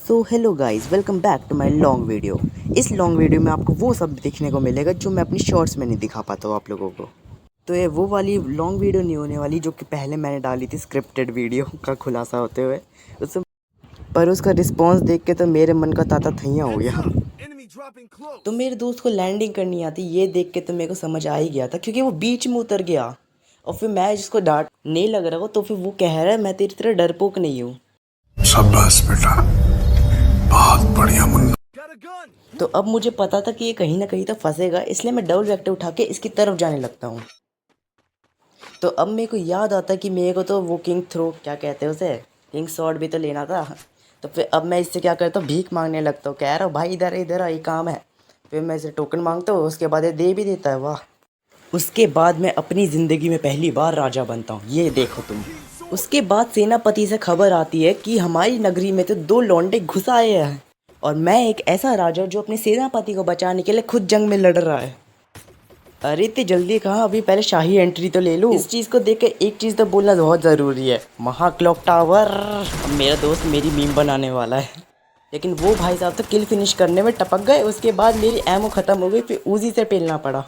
So hello guys, welcome back to my long video. इस long video में आपको वो सब देखने को मिलेगा जो मैं अपनी शॉर्ट्स में नहीं दिखा पाता हूँ आप लोगों को। तो ये वो वाली लॉन्ग वीडियो नहीं होने वाली जो कि पहले मैंने डाली थी स्क्रिप्टेड वीडियो का खुलासा होते हुए उससे, पर उसका रिस्पॉन्स देख के तो मेरे मन का ताता थैया हो गया। तो मेरे दोस्त को लैंडिंग करनी आती ये देख के तो मेरे को समझ आ ही गया था, क्योंकि वो बीच में उतर गया और फिर मैं जिसको डांट नहीं लग रहा हो तो फिर वो कह रहा है मैं तेरी तरह डरपोक नहीं हूँ। शाबाश बेटा, बहुत बढ़िया मुन्ना। तो अब मुझे पता था कि ये कहीं ना कहीं तो फंसेगा, इसलिए मैं डबल वेक्टर उठा के इसकी तरफ जाने लगता हूँ। तो अब मेरे को याद आता है कि मेरे को तो वो किंग थ्रो क्या कहते हैं उसे, किंग शॉट भी तो लेना था। तो फिर अब मैं इससे क्या करता हूँ, भीख मांगने लगता हूँ, कह रहा हूँ भाई इधर इधर ये काम है। फिर मैं इसे टोकन मांगता हूँ, उसके बाद ये दे भी देता है। वाह। उसके बाद मैं अपनी ज़िंदगी में पहली बार राजा बनता हूँ, ये देखो तुम। उसके बाद सेनापति से खबर आती है कि हमारी नगरी में तो 2 लौंडे घुस आए हैं और मैं एक ऐसा राजा जो अपने सेनापति को बचाने के लिए खुद जंग में लड़ रहा है। अरे इतनी जल्दी कहाँ, अभी पहले शाही एंट्री तो ले लूँ। इस चीज़ को देख के एक चीज़ तो बोलना बहुत ज़रूरी है, महा क्लॉक टावर। अब मेरा दोस्त मेरी मीम बनाने वाला है, लेकिन वो भाई साहब तो किल फिनिश करने में टपक गए। उसके बाद मेरी एमओ ख़त्म हो गई, फिर उसी से पेलना पड़ा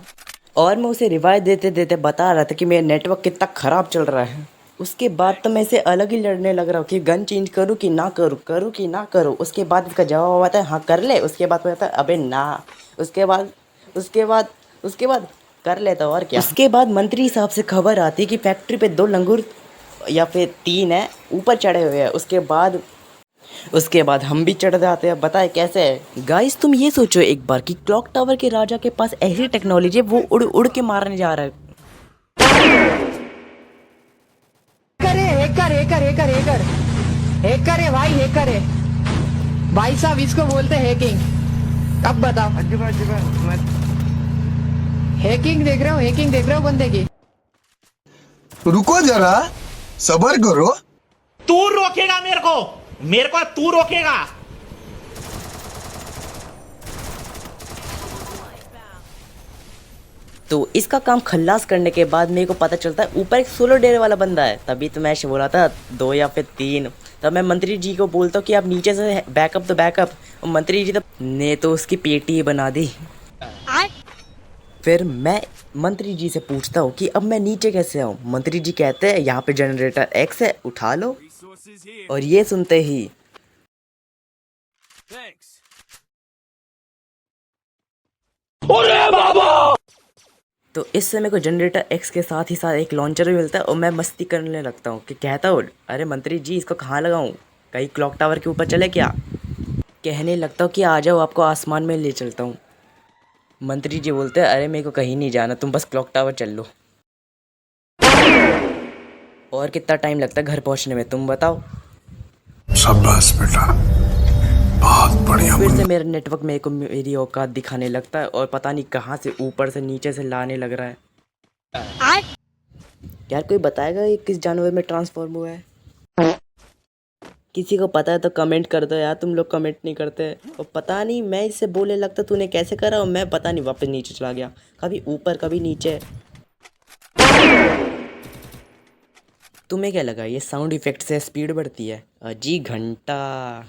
और मैं उसे रिवाइव देते देते बता रहा था कि मेरा नेटवर्क कितना ख़राब चल रहा है। उसके बाद तो मैं इसे अलग ही लड़ने लग रहा हूँ कि गन चेंज करूँ कि ना करूँ, करूँ कि ना करूँ। उसके बाद इसका जवाब आता है हाँ कर ले। उसके बाद कहता है अबे ना। उसके बाद कर लेता और क्या। उसके बाद मंत्री साहब से खबर आती है कि फैक्ट्री पे 2 लंगूर या फिर 3 है ऊपर चढ़े हुए हैं। उसके बाद हम भी चढ़ जाते हैं। बताए कैसे गाइस, तुम ये सोचो एक बार कि क्लॉक टावर के राजा के पास ऐसी टेक्नोलॉजी है वो उड़ उड़ के मारने जा रहा है। हैकर है भाई, हैकर है भाई साहब, इसको बोलते हैं हैकिंग। अब बताओ, हैकिंग देख रहे हो बंदे की। रुको जरा, सबर करो। तू रोकेगा मेरे को तू रोकेगा। तो इसका काम खल्लास करने के बाद मेरे को पता चलता है ऊपर एक सोलो डेरे वाला बंदा है। तभी तो मैं बोला था 2 या फिर 3। तब मैं मंत्री जी को बोलता हूँ कि आप नीचे से बैकअप तो बैकअप, और मंत्री जी ने तो उसकी पेटी बना दी। फिर मैं मंत्री जी से पूछता हूँ कि अब मैं नीचे कैसे आऊँ। मंत्री जी कहते हैं यहाँ पे जनरेटर एक्स है, उठा लो। और ये सुनते ही तो इससे मेरे को जनरेटर एक्स के साथ ही साथ एक लॉन्चर भी मिलता है और मैं मस्ती करने लगता हूँ कि कहता हूँ अरे मंत्री जी इसको कहाँ लगाऊँ, कहीं क्लॉक टावर के ऊपर चले क्या। कहने लगता हूँ कि आ जाओ आपको आसमान में ले चलता हूँ। मंत्री जी बोलते हैं अरे मेरे को कहीं नहीं जाना, तुम बस क्लॉक टावर चल लो। और कितना टाइम लगता है घर पहुँचने में तुम बताओ। शाबाश बेटा, बहुत बढ़िया फिर से मुन्ना। मेरा नेटवर्क मेरे को मेरी औकात दिखाने लगता है और पता नहीं कहाँ से ऊपर से नीचे से लाने लग रहा है। यार कोई बताएगा ये किस जानवर में ट्रांसफॉर्म हुआ है? किसी को पता है तो कमेंट कर दो यार, तुम लोग कमेंट नहीं करते। और पता नहीं मैं इससे बोलने लगता तूने कैसे करा और मैं पता नहीं वापस नीचे चला गया, कभी ऊपर कभी नीचे। तुम्हें क्या लगा ये साउंड इफेक्ट से स्पीड बढ़ती है? अजी घंटा।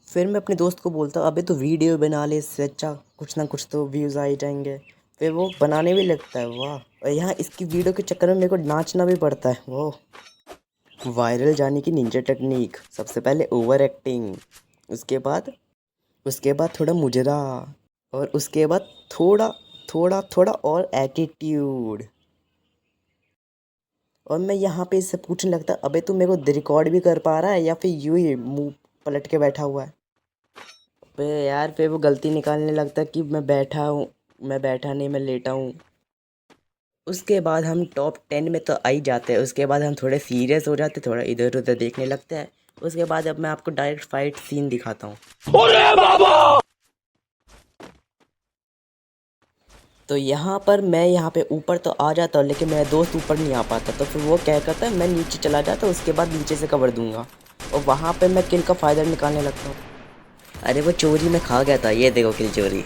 फिर मैं अपने दोस्त को बोलता अबे तो वीडियो बना ले, इससे अच्छा कुछ ना कुछ तो व्यूज़ आ ही जाएंगे। फिर वो बनाने भी लगता है। वाह। और यहाँ इसकी वीडियो के चक्कर में मेरे को नाचना भी पड़ता है। वो वायरल जाने की निंजा टेक्निक, सबसे पहले ओवर एक्टिंग, उसके बाद थोड़ा मुजरा, और उसके बाद थोड़ा थोड़ा थोड़ा और एटीट्यूड। और मैं यहाँ पे इससे पूछने लगता अबे तू मेरे को रिकॉर्ड भी कर पा रहा है या फिर यूं ही मुंह पलट के बैठा हुआ है। फिर यार फिर वो गलती निकालने लगता कि मैं बैठा नहीं, मैं लेटा हूँ। उसके बाद हम टॉप 10 में तो आ ही जाते हैं। उसके बाद हम थोड़े सीरियस हो जाते, थोड़ा इधर उधर देखने लगते हैं। उसके बाद अब मैं आपको डायरेक्ट फाइट सीन दिखाता हूँ। तो यहाँ पर मैं यहाँ पे ऊपर तो आ जाता हूँ, लेकिन मेरा दोस्त ऊपर नहीं आ पाता। तो फिर वो क्या करता है मैं नीचे चला जाता, उसके बाद नीचे से कवर दूंगा और वहाँ पे मैं किल का फ़ायदा निकालने लगता हूँ। अरे वो चोरी में खा गया था, ये देखो किल चोरी।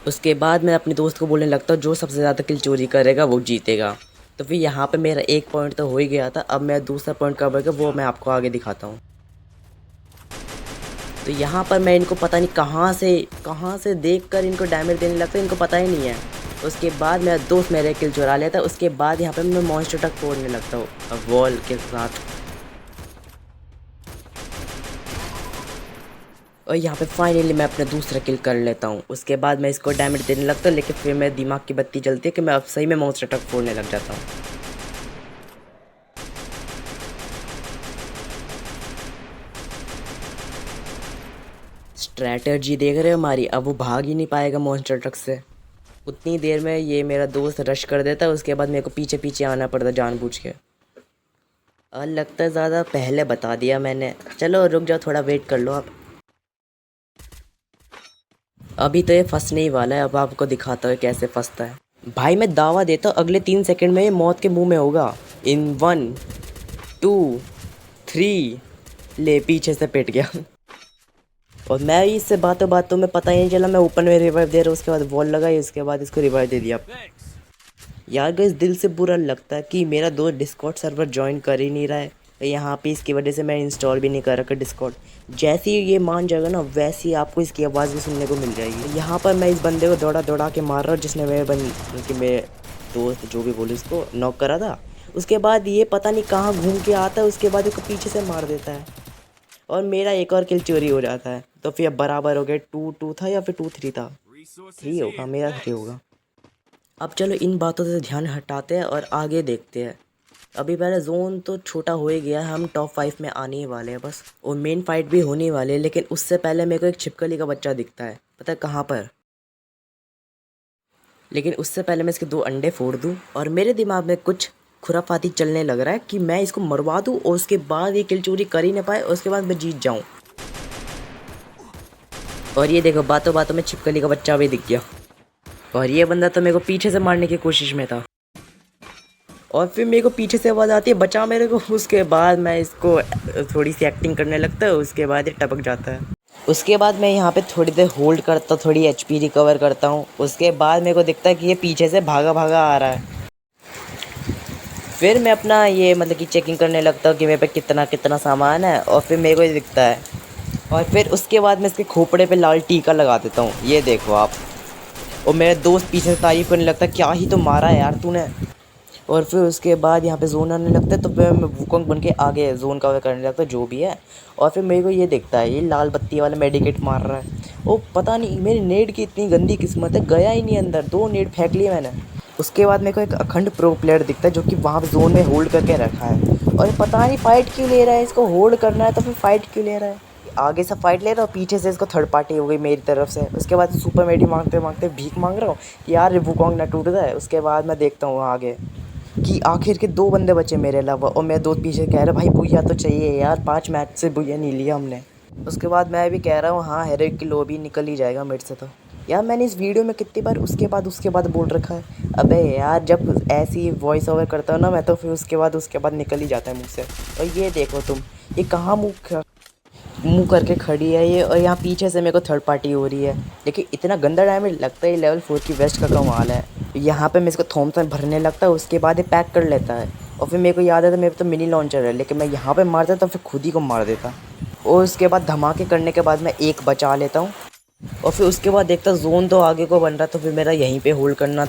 उसके बाद मैं अपने दोस्त को बोलने लगता हूँ जो सबसे ज़्यादा किल चोरी करेगा वो जीतेगा। तो फिर यहाँ पे मेरा एक पॉइंट तो हो ही गया था। अब मैं दूसरा पॉइंट कवर करके वो मैं आपको आगे दिखाता हूँ। तो यहाँ पर मैं इनको पता नहीं कहाँ से देखकर इनको डैमेज देने लगता है, इनको पता ही नहीं है। उसके बाद मेरा दोस्त मेरे किल चुरा लेता है। उसके बाद यहाँ पे मैं मॉन्स्टर ट्रक फोड़ने लगता हूँ वॉल के साथ। और यहाँ पे फाइनली मैं अपना दूसरा किल कर लेता हूँ। उसके बाद मैं इसको डैमेज देने लगता हूँ, लेकिन फिर मेरे दिमाग की बत्ती जलती है कि मैं अब सही में मॉन्स्टर ट्रक फोड़ने लग जाता हूँ। स्ट्रैटेजी देख रहे हो हमारी, अब वो भाग ही नहीं पाएगा मॉन्स्टर ट्रक से। उतनी देर में ये मेरा दोस्त रश कर देता है। उसके बाद मेरे को पीछे पीछे आना पड़ता जानबूझ के। और लगता है ज़्यादा पहले बता दिया मैंने। चलो रुक जाओ, थोड़ा वेट कर लो आप। अभी तो ये फंसने ही वाला है, अब आपको दिखाता हूँ कैसे फंसता है। भाई मैं दावा देता हूँ अगले 3 सेकंड में ये मौत के मुंह में होगा। इन 1 2 3 ले पीछे से पिट गया। और मैं इससे बातों में पता ही नहीं चला, मैं ऊपर में रिवाइव दे रहा हूँ। उसके बाद वॉल लगाई, उसके बाद इसको रिवाइव दे दिया। यार गाइस दिल से बुरा लगता है कि मेरा दोस्त डिस्कॉर्ड सर्वर ज्वाइन कर ही नहीं रहा है। यहाँ पे इसकी वजह से मैं इंस्टॉल भी नहीं कर रखा डिस्कॉर्ड। जैसे ही ये मान जाएगा ना, वैसे ही आपको इसकी आवाज़ भी सुनने को मिल जाएगी। यहाँ पर मैं इस बंदे को दौड़ा के मार रहा हूँ जिसने मेरे दोस्त जो भी बोले उसको नॉक करा था। उसके बाद ये पता नहीं कहाँ घूम के आता है, उसके बाद उसको पीछे से मार देता है और मेरा एक और किल चोरी हो जाता है। तो फिर अब बराबर हो गए। 2-2 था या फिर 2-3 था? 3 होगा, मेरा 3 होगा। अब चलो इन बातों से ध्यान हटाते हैं और आगे देखते हैं। अभी पहले जोन तो छोटा हो ही गया है, हम टॉप 5 में आने ही वाले हैं बस। और मेन फाइट भी होने वाले है, लेकिन उससे पहले मेरे को एक छिपकली का बच्चा दिखता है, पता है कहाँ पर? लेकिन उससे पहले मैं इसके 2 अंडे फोड़ दूँ। और मेरे दिमाग में कुछ खुराफाती चलने लग रहा है कि मैं इसको मरवा दूँ और उसके बाद ये किल चोरी कर ही ना पाए और उसके बाद मैं जीत जाऊँ। और ये देखो बातों में छिपकली का बच्चा भी दिख गया। और ये बंदा तो मेरे को पीछे से मारने की कोशिश में था। और फिर मेरे को पीछे से आवाज़ आती है बचा मेरे को। उसके बाद मैं इसको थोड़ी सी एक्टिंग करने लगता है, उसके बाद ये टपक जाता है। उसके बाद मैं यहाँ पे थोड़ी देर होल्ड करता हूँ, थोड़ी HP रिकवर करता हूँ। उसके बाद मेरे को दिखता है कि ये पीछे से भागा आ रहा है। फिर मैं अपना ये मतलब कि चेकिंग करने लगता हूँ कि मेरे पे कितना सामान है। और फिर मेरे को ये दिखता है। और फिर उसके बाद मैं इसके खोपड़े पे लाल टीका लगा देता हूँ, ये देखो आप। और मेरे दोस्त पीछे से तारीफ करने लगता है, क्या ही तो मारा है यार तूने। और फिर उसके बाद यहाँ पे जोन आने लगता है, तो फिर मैं वुकोंग बन के आगे जोन कवर करने लगता है जो भी है। और फिर मेरे को ये दिखता है ये लाल बत्ती वाला मेडिकेट मार रहा है। वो पता नहीं मेरी नेट की इतनी गंदी किस्मत है, गया ही नहीं अंदर, 2 नेट फेंक लिए मैंने। उसके बाद मेरे को एक अखंड प्रो प्लेयर दिखता है जो कि वहाँ पे जोन में होल्ड करके रखा है। और पता नहीं फाइट क्यों ले रहा है, इसको होल्ड करना है तो फिर फाइट क्यों ले रहा है। आगे से फाइट ले रहा हूँ, पीछे से इसको थर्ड पार्टी हो गई मेरी तरफ से। उसके बाद सुपर मेडी मांगते भीख मांग रहा हूँ कि यार वुकोंग ना टूट जाए। उसके बाद मैं देखता हूँ आगे कि आखिर के 2 बंदे बचे मेरे अलावा। और मेरे दोस्त पीछे कह रहे भाई बुया तो चाहिए यार, 5 मैच से बुया नहीं लिया हमने। उसके बाद मैं भी कह रहा हूँ हाँ हेरोइक की लॉबी निकल ही जाएगा मेरे से। तो यार मैंने इस वीडियो में कितनी बार उसके बाद बोल रखा है। अबे यार जब ऐसी वॉइस ओवर करता हूँ ना मैं, तो फिर उसके बाद निकल ही जाता है मुँह से। और ये देखो तुम, ये कहाँ मुँह करके खड़ी है ये। और यहाँ पीछे से मेरे को थर्ड पार्टी हो रही है। लेकिन इतना गंदा डैमेज लगता है, लेवल 4 की वेस्ट का कमाल है। यहाँ पे मैं इसको थॉमसन भरने लगता है, उसके बाद ये पैक कर लेता है। और फिर मेरे को याद है तो मेरे तो मिनी लॉन्चर है, लेकिन मैं यहाँ पे मारता तो फिर खुद ही को मार देता। और उसके बाद धमाके करने के बाद मैं एक बचा लेता हूँ। और फिर उसके बाद देखता जोन तो आगे को बन रहा, तो फिर मेरा यहीं पे होल्ड करना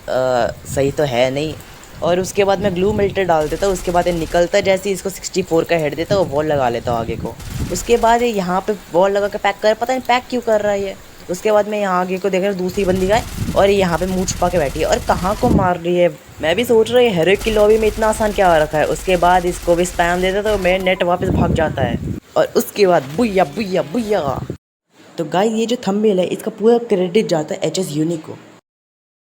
सही तो है नहीं। और उसके बाद मैं ग्लू मिल्टर डाल देता हूँ। उसके बाद ये निकलता है, जैसे इसको 64 का हेड देता है और वॉल लगा लेता हूँ आगे को। उसके बाद ये यहाँ पे वॉल लगा के पैक कर, पता नहीं पैक क्यों कर रहा है ये। उसके बाद मैं यहाँ आगे को देख रहा हूँ, दूसरी बंदी का है और ये यहाँ पे मुँह छुपा के बैठी है और कहाँ को मार रही है। मैं भी सोच रहा हूँ हेरोइक की लॉबी में इतना आसान क्या रखा है। उसके बाद इसको भी स्पैम देता तो मेरा नेट वापस भाग जाता है। और उसके बाद बुया बुया बुया। तो गाइस ये जो थंबनेल है इसका पूरा क्रेडिट जाता है HS यूनिक को।